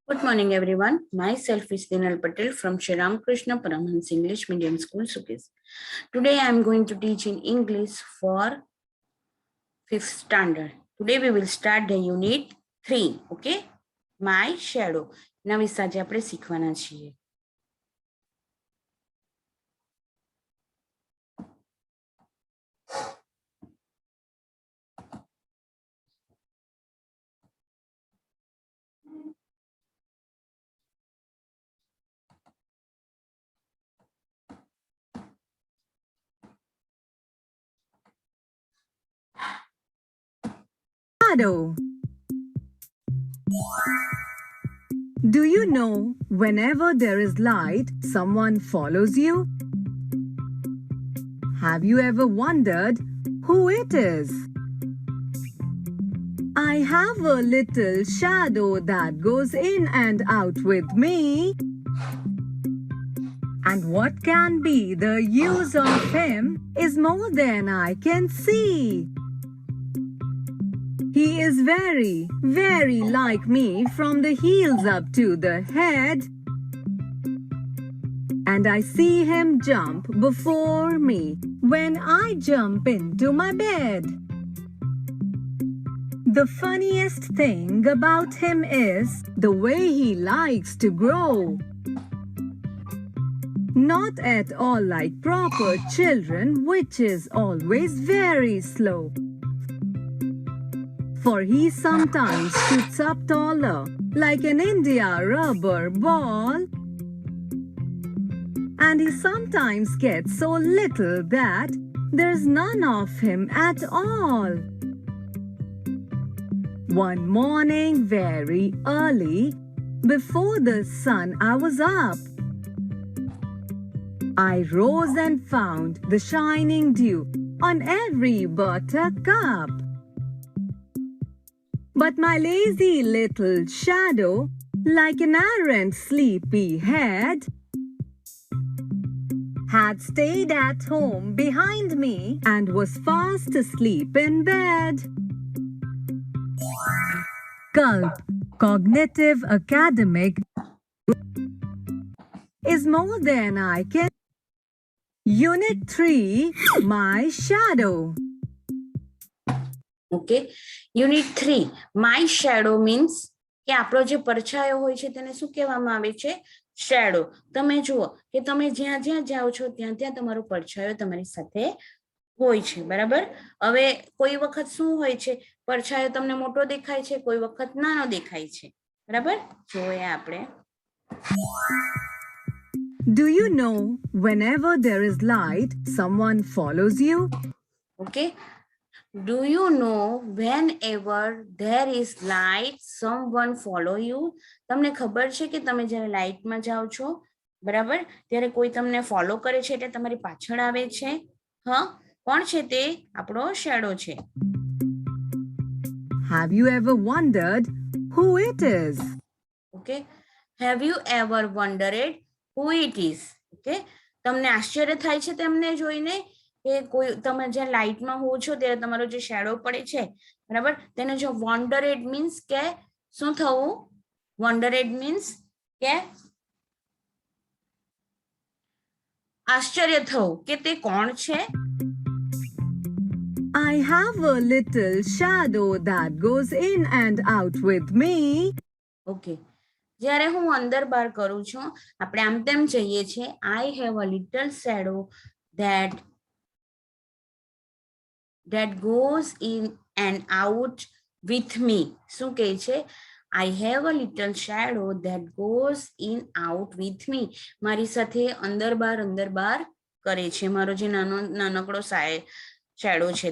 Good morning, everyone. Myself is Dinal Patel from Shri Ramakrishna Paramahansa English Medium School, Sukis. Today I am going to teach in English for 5th standard. Today we will start the unit 3, okay? My shadow. ના વિશે આજે આપણે શીખવાના છીએ. Shadow. Do you know whenever there is light, someone follows you? Have you ever wondered who it is? I have a little shadow that goes in and out with me. And what can be the use of him is more than I can see. He is very, very like me from the heels up to the head. And I see him jump before me when I jump into my bed. The funniest thing about him is the way he likes to grow. Not at all like proper children, which is always very slow. For he sometimes shoots up taller, like an India rubber ball. And he sometimes gets so little that there's none of him at all. One morning very early, before the sun, I was up. I rose and found the shining dew on every buttercup. But my lazy little shadow, like an errant sleepy head, had stayed at home behind me and was fast asleep in bed. Culp, Cognitive Academic, is more than I can. Unit 3, My Shadow. Okay unit 3 my shadow means કે આપણો જે પડછાયો હોય છે તેને શું કહેવામાં આવે છે શેડો. તમે જુઓ કે તમે જ્યાં જ્યાં જાઓ છો ત્યાં ત્યાં તમારો પડછાયો તમારી સાથે હોય છે, બરાબર. હવે કોઈ વખત શું હોય છે, પડછાયો તમને મોટો દેખાય છે, કોઈ વખત નાનો દેખાય છે, બરાબર. જોઈએ આપણે. Do you know whenever there is light, someone follows you? Okay. Do you know whenever there is light, someone follow you? તમને ખબર છે કે તમે જ્યારે લાઇટમાં જાઓ છો, બરાબર, ત્યારે કોઈ તમને ફોલો કરે છે, એટલે તમારી પાછળ આવે છે. હા, કોણ છે તે? આપણો શેડો છે. Have you ever wondered who it is? Okay. Have you ever wondered who it is? Okay. તમને આશ્ચર્ય થાય છે તેમને જોઈને કે કોઈ તમે જે લાઇટમાં હો છો ત્યારે તમારો જે શેડો પડે છે, બરાબર, તેને જો વોન્ડરેડ મીન્સ કે શું થવું? વોન્ડરેડ મીન્સ કે આશ્ચર્ય થવું, કે તે કોણ છે? I have a little shadow that goes in and out with me. Okay. જ્યારે હું અંદર બહાર કરું છું, આપણે આમ તેમ જઈએ છીએ. I have a little shadow that goes in and out with me. શું કહે છે? I have a little shadow that goes in out with me. મારી સાથે અંદર બાર કરે છે. મારો જે નાનકડો શેડો છે.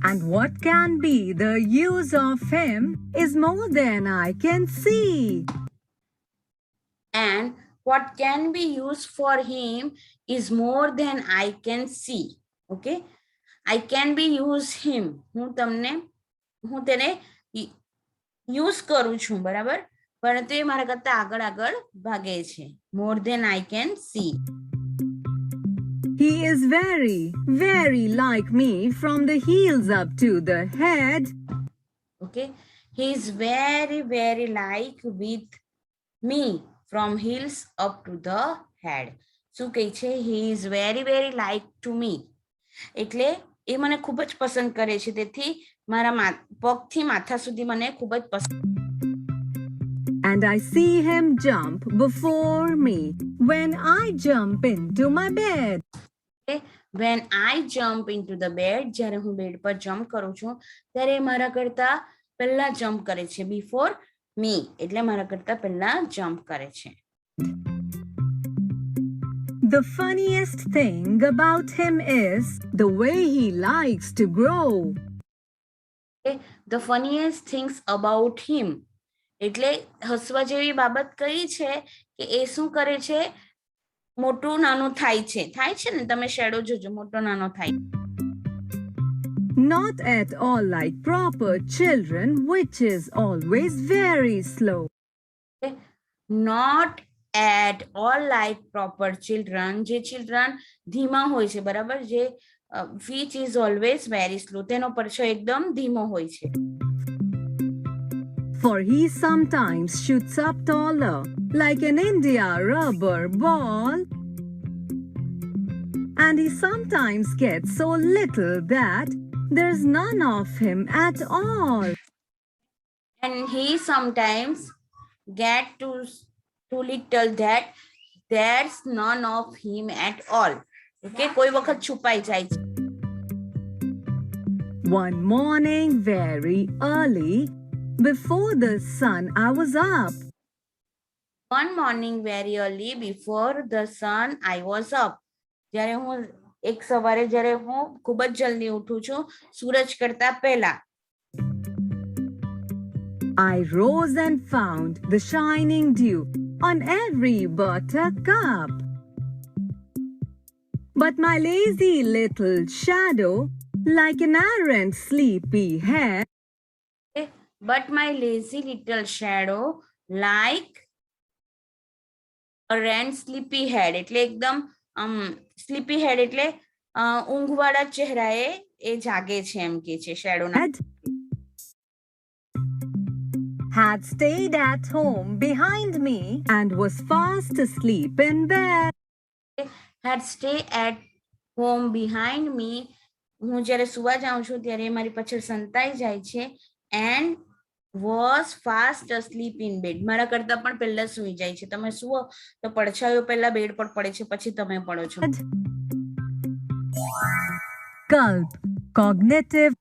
And what can be the use of him is more than I can see. And what can be used for him is more than I can see. Okay. I can be use him. હું તેને use કરું છું, બરાબર, પરંતુ એ મારા કરતા આગળ ભાગે છે. More than I can see. He is very, very like me from the heels up to the head. Okay. he is very very like with me from heels up to the head. શું કહે છે? he is very very like to me, એટલે એ મને ખૂબ જ પસંદ કરે છે, તેથી મારા પગથી માથા સુધી મને ખૂબ જ પસંદ. And I see him jump before me when I jump into my bed. when I jump into the bed, જ્યારે હું બેડ પર જમ્પ કરું છું ત્યારે મારા કરતા પહેલા જમ્પ કરે છે. before me એટલે મારા કરતા પહેલા જમ્પ કરે છે. The funniest thing about him is the way he likes to grow. The funniest things about him એટલે હસવા જેવી બાબત કઈ છે કે એ શું કરે છે? મોટું નાનું થાય છે ને, તમે શેડો જોજો, મોટો નાનો થાય. Not at all like proper children, which is always very slow. Not at all like proper children, જે children ધીમા હોય છે, બરાબર, જે which is always very slow, તેનો પરછો એકદમ ધીમો હોય છે. For he sometimes shoots up taller, like an India rubber ball. And he sometimes gets so little that there's none of him at all. And he sometimes get too little that there's none of him at all. Okay, કોઈ વખત છુપાઈ જાય છે. One morning very early, before the sun, I was up. One morning very early before the sun, I was up. જ્યારે હું એક સવારે જ્યારે હું ખૂબ જ જલ્દી ઉઠું છું સૂરજ કરતા પહેલા. I rose and found the shining dew on every buttercup. But my lazy little shadow, like an errant sleepy head, but my lazy little shadow, like a errant sleepy head, એટલે એકદમ સ્લીપી હેડ એટલે ઊંઘવાળા ચહેરાએ એ જાગે છે એમ કે છે શેડોના. had stayed at home behind me and was fast asleep in bed. had stayed at home behind me, હું જ્યારે સુવા જાઉં છું ત્યારે મારી પાછળ સંતાઈ જાય છે. and was fast asleep in bed, મારા કરતા પણ પહેલા સૂઈ જાય છે. તમે સુવો તો પડછાયો પહેલા બેડ પર પડે છે, પછી તમે પડો છો. Gulp, cognitive.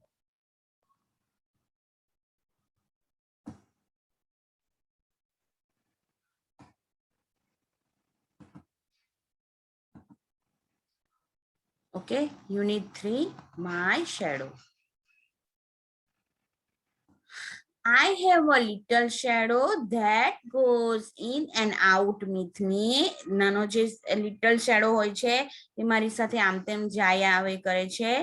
Okay, unit 3, my shadow. I have a little shadow that goes in and out with me. નાનો જે little shadow હોય છે એ મારી સાથે આમ તેમ જાય આવે કરે છે.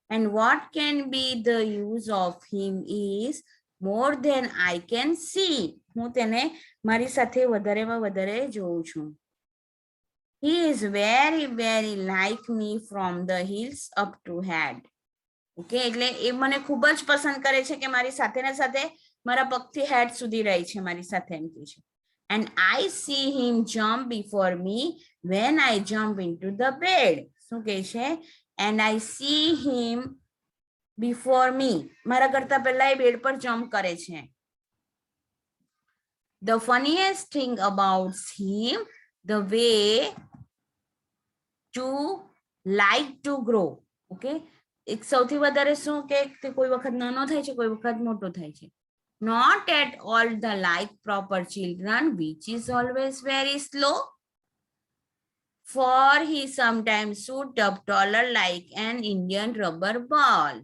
And what can be the use of him is more than I can see. હું તેને મારી સાથે વધારેમાં વધારે જોઉં છું. He is very very like me from the heels up to head. Okay, એટલે એ મને ખૂબ જ પસંદ કરે છે કે મારી સાથે ને સાથે મારા પગથી હેડ સુધી રહે છે મારી સાથે એમ કહે છે. And I see him jump before me when I jump into the bed. શું કહે છે? And I see him before me, મારા કરતા પહેલા એ બેડ પર જમ્પ કરે છે. The funniest thing about him, the way to like to grow. Okay, એક સૌથી વધારે શું કે કોઈ વખત નાનો થાય છે, કોઈ વખત મોટો થાય છે. Not at all the like proper children, which is always very slow. For he sometimes shoot up taller like an Indian rubber ball.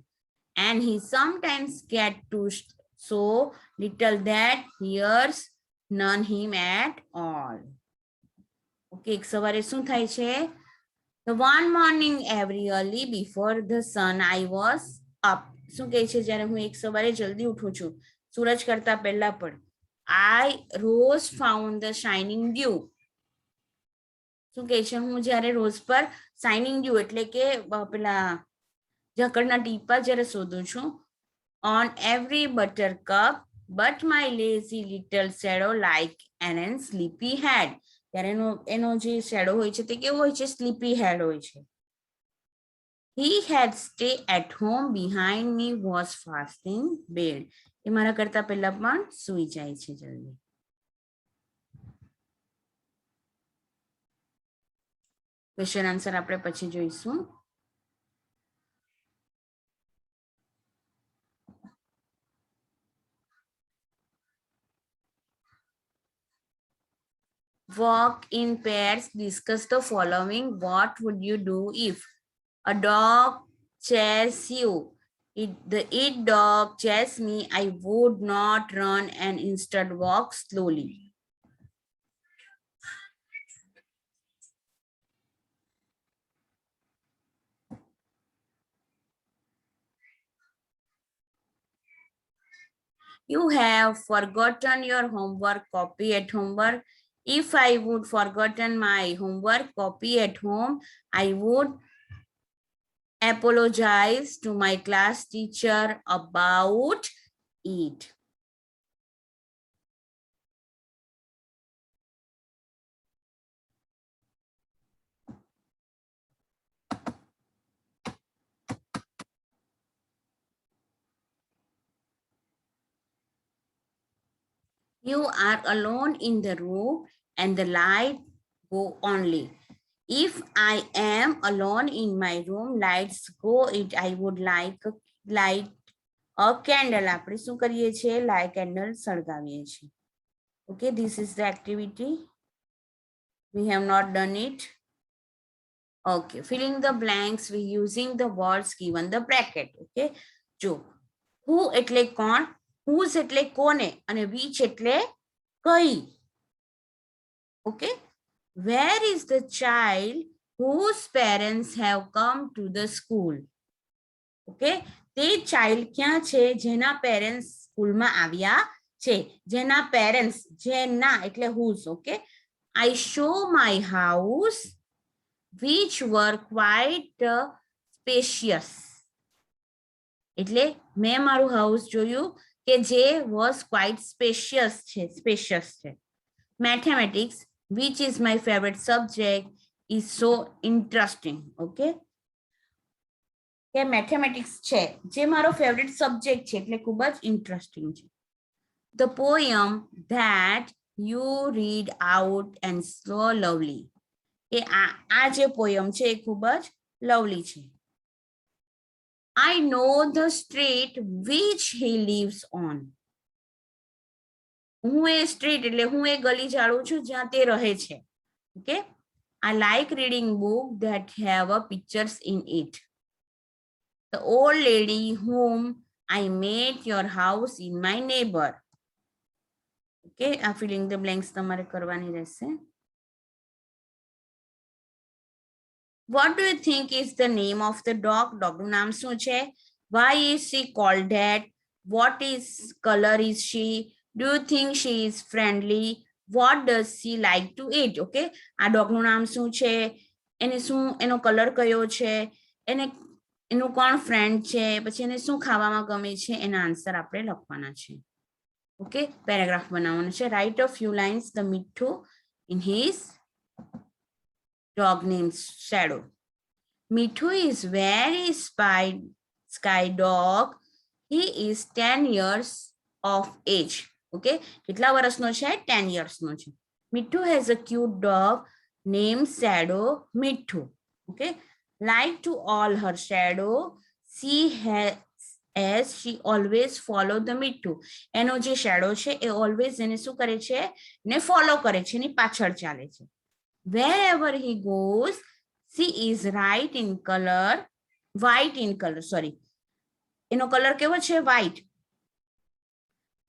And he sometimes get to so little that hears none him at all. Okay, એક સવારે શું થાય છે? The one morning every early before the sun, I was up. શું કહે છે? જ્યારે હું એક સવારે જલ્દી ઉઠું છું સૂરજ કરતા પહેલા પણ. I rose found the shining dew. શું કહે છે? હું જ્યારે રોજ પર શાઇનિંગ ડ્યુ એટલે કે પેલા ઝકડના ટીપા જ્યારે શોધું છું. On every buttercup, but my lazy little shadow like an sleepy head. ત્યારે એનો જે શેડો હોય છે તે કેવો હોય છે? સ્લીપી હેડ હોય છે. He had stayed at home behind me was fast in bed. એ મારા કરતા પહેલા પણ સૂઈ જાય છે જલ્દી. ક્વેશ્ચન આન્સર આપણે પછી જોઈશું. Walk in pairs. Discuss the following. What would you do if a dog chased you? If dog chased me, I would not run and instead walk slowly. You have forgotten your homework copy at homework. If I would forgotten my homework copy at home, I would apologize to my class teacher about it. You are alone in the room and the light go only. If I am alone in my room, lights go. I would like light a candle. આપણે શું કરીએ છીએ? Light candle સળગાવીએ છીએ. Okay, this is the activity. We have not done it. Okay, filling the blanks we using the words given the bracket. Okay, જો who એટલે કોણ, whose એટલે કોને અને which એટલે કઈ. Okay, where is the child whose parents have come to the school? Okay, તે child ક્યાં છે જેના parents સ્કૂલમાં આવ્યા છે. જેના parents, જેના એટલે whose. Okay, I show my house which were quite spacious. એટલે મેં મારું હાઉસ જોયું કે જે was quite spacious છે. Mathematics, which is my favorite subject, is so interesting. Okay, કે મેથેમેટિક્સ છે જે મારો ફેવરેટ સબ્જેક્ટ છે એટલે ખૂબ જ ઇન્ટરેસ્ટિંગ છે. The poem that you read out and so lovely. કે આ જે પોયમ છે એ ખૂબ જ લવલી છે. I know the street which he lives on. હું એ સ્ટ્રીટ એટલે હું એ ગલી જાણું છું જ્યાં તે રહે છે. Okay, I like reading books that have pictures in it. The old lady whom I met your house in my neighbor. Okay, આ filling the blanks તમારે કરવાની રહેશે. What do you think is the name of the dog? Dogનું નામ શું છે? Why is she called that? What is color is she? Do you think she is friendly? What does she like to eat? Okay, આ ડોગનું નામ શું છે? એનો colour કયો છે? એનું કોણ ફ્રેન્ડ છે? પછી એને શું ખાવામાં ગમે છે? એના આન્સર આપણે લખવાના છે. ઓકે, પેરેગ્રાફ બનાવવાનું છે. Write a few lines the Mithu in his dog named Shadow. Mithu is very sky dog. He is 10 years of age. Okay, કેટલા વર્ષનો છે? 10 years નો છે. Mithu has a cute dog named Shadow Mithu. Okay, like to all her shadow, she has as she always follow the Mithu. એનો જે shadow છે એ always એને શું કરે છે? ને ફોલો કરે છે, એની પાછળ ચાલે છે. Wherever he goes, she is white in color. Sorry, એનો કલર કેવો છે? White.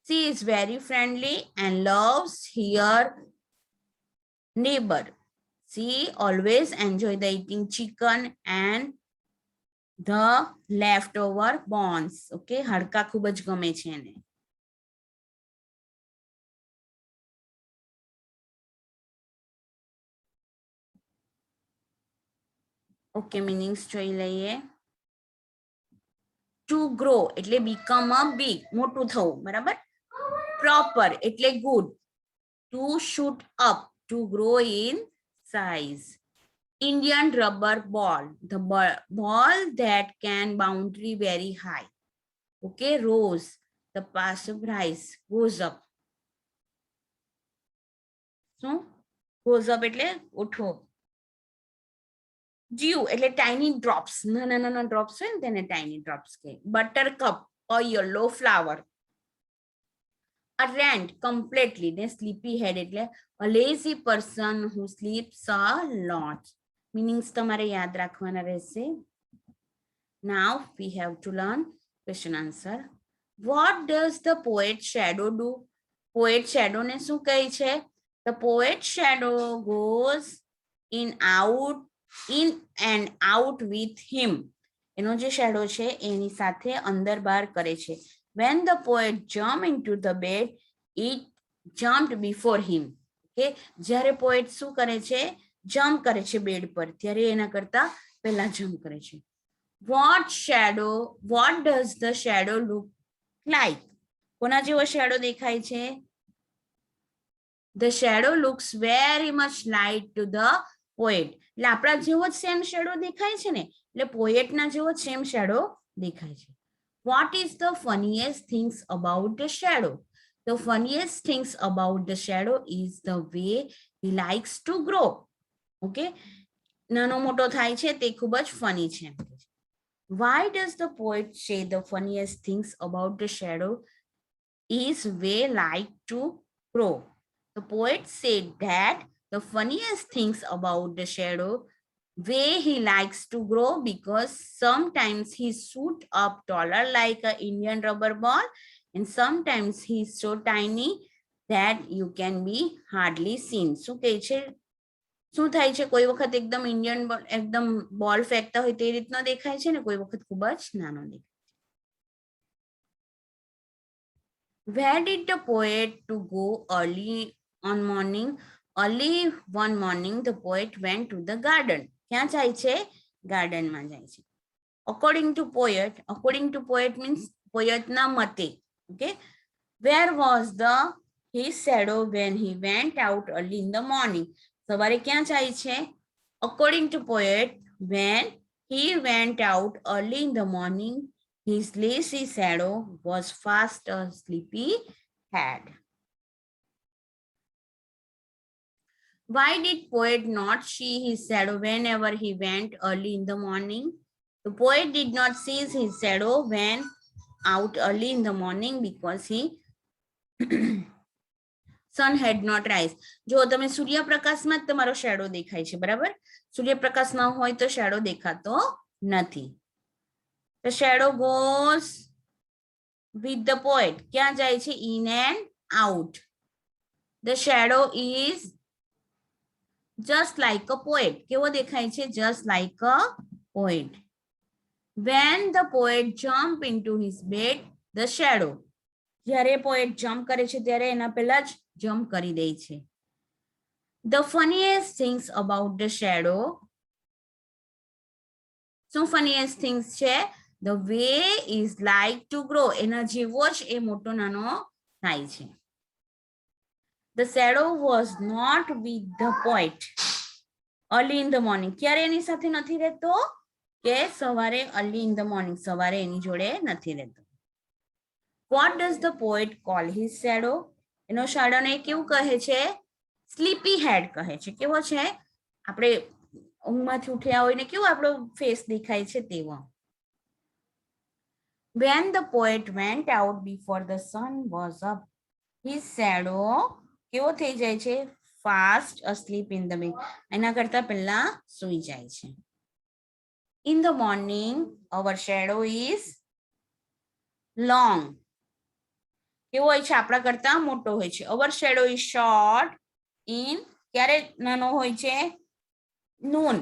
She is very friendly and loves her neighbor. She always enjoys the eating chicken and the leftover bones. Okay, હાડકા ખૂબ જ ગમે છે એને. ઓકે, મીનિંગ્સ જોઈ લઈએ. ટુ ગ્રો એટલે બીકમ અ બિગ, મોટું થવું. બરાબર. proper એટલે good. To shoot up, to grow in size. Indian rubber ball, the ball that can boundary very high. Okay, rose, the passive rise, goes up. So goes up એટલે ઉઠો. Dew એટલે tiny drops, નાના drops હોય ને તેને tiny drops કહે. Buttercup, a yellow flower. A rant, completely, ને sleepy head એટલે a lazy person who sleeps a lot. Meanings તમારે યાદ રાખવાના રહેશે. Now we have to learn question answer. What does the poet shadow do? Poet shadow ને શું કહે છે? The poet shadow goes in and out with him. એનો જે shadow છે એની સાથે અંદર બહાર કરે છે. When the poet jumped into the bed, it jumped before him. Okay, જ્યારે poet શું કરે છે? Jump કરે છે bed પર, ત્યારે એના કરતા પહેલા jump કરે છે. What does the shadow look like? કોના જેવો shadow દેખાય છે? The shadow looks very much like to the poet. એટલે આપણા જેવો જ same shadow દેખાય છે ને, એટલે poet ના જેવો જ same shadow દેખાય છે. What is the funniest things about the shadow? The funniest things about the shadow is the way he likes to grow. Okay, નાનો મોટો થાય છે તે ખૂબ જ funny છે. Why does the poet say the funniest things about the shadow is way like to grow? The poet said that the funniest things about the shadow way he likes to grow because sometimes he shoot up taller like an Indian rubber ball and sometimes he's so tiny that you can be hardly seen. શું કહે છે? શું થાય છે? કોઈ વખત એકદમ Indian એકદમ બોલ ફેંકતા હોય તે રીતનો દેખાય છે ને, કોઈ વખત ખૂબ જ નાનો દેખાય. Where did the poet to go early on morning? Early one morning the poet went to the garden. ક્યાં જાય છે? ગાર્ડન માં જાય છે. According to poet means poet ના મતે. Okay, where was his shadow when he went out early in the morning? સવારે ક્યાં જાય છે? According to poet, when he went out early in the morning, his lazy shadow was fast a sleepy head. Why did poet not see his shadow whenever he went early in the morning? The poet did not see his shadow when out early in the morning because he sun had not rise. જો તમે સૂર્યપ્રકાશમાં જ તમારો shadow દેખાય છે, બરાબર? સૂર્યપ્રકાશ ન હોય તો શેડો દેખાતો નથી. The shadow goes with the poet. ક્યાં જાય છે? In and out. The shadow is just like a poet. કેવો દેખાય છે? Just like a poet. When the poet jumped into his bed, the shadow. જ્યારે poet jump કરે છે ત્યારે એના પહેલા જ jump કરી દે છે. The funniest things about the shadow. શું funniest things છે? The way is like to grow. એના જેવો જ એ મોટો નાનો થાય છે. The shadow was not with the poet early in the morning. ક્યારે એની સાથે નથી રહેતો? કે સવારે early in the morning. સવારે એની જોડે નથી રહેતો. What does the poet call his shadow? એનો shadow ને કેવું કહે છે? Sleepy head કહે છે. કેવો છે? આપણે ઊંઘમાંથી ઉઠ્યા હોય ને કેવો આપણો ફેસ દેખાય છે તેવો. When the poet went out before the sun was up, his shadow કેવો થઈ જાય છે? Fast asleep in the bed. એના કરતા પહેલા સૂઈ જાય છે. In the morning, our shadow is long. કેવો હોય છે? આપણા કરતા મોટો હોય છે. Our shadow is short in ક્યારે નાનો હોય છે? noon.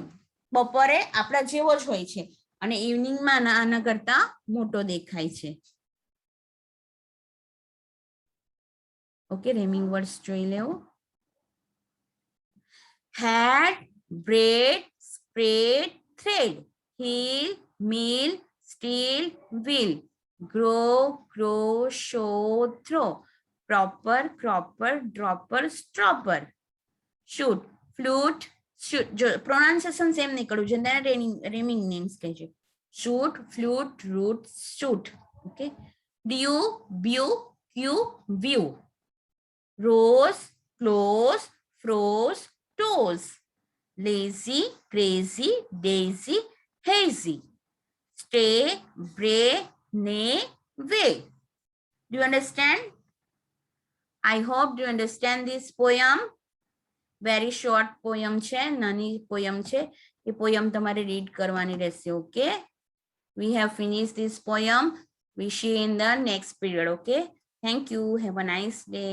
બપોરે આપણા જેવો જ હોય છે અને ઇવનિંગમાં આના કરતા મોટો દેખાય છે. ઓકે, રેમિંગ વર્ડ્સ જોઈ લેવું. Hat, braid, spread, thread, heel, mill, steel, wheel, grow, show, throw, proper, cropper, dropper, stropper. Shoot, flute, shoot. जो pronunciation same नहीं करूँ जिन्हें naming names कहे shoot, flute, root, shoot. Okay. Dew, bew, cue, view. Rose, close, froze, toes. Lazy, crazy, daisy, hazy. Stay, bray, nay, way. Do you understand? I hope you understand this poem. Very short poem છે, નાની poem છે. એ poem તમારે read કરવાની રહેશે. Okay. We have finished this poem. We see you in the next period. Okay. Thank you. Have a nice day.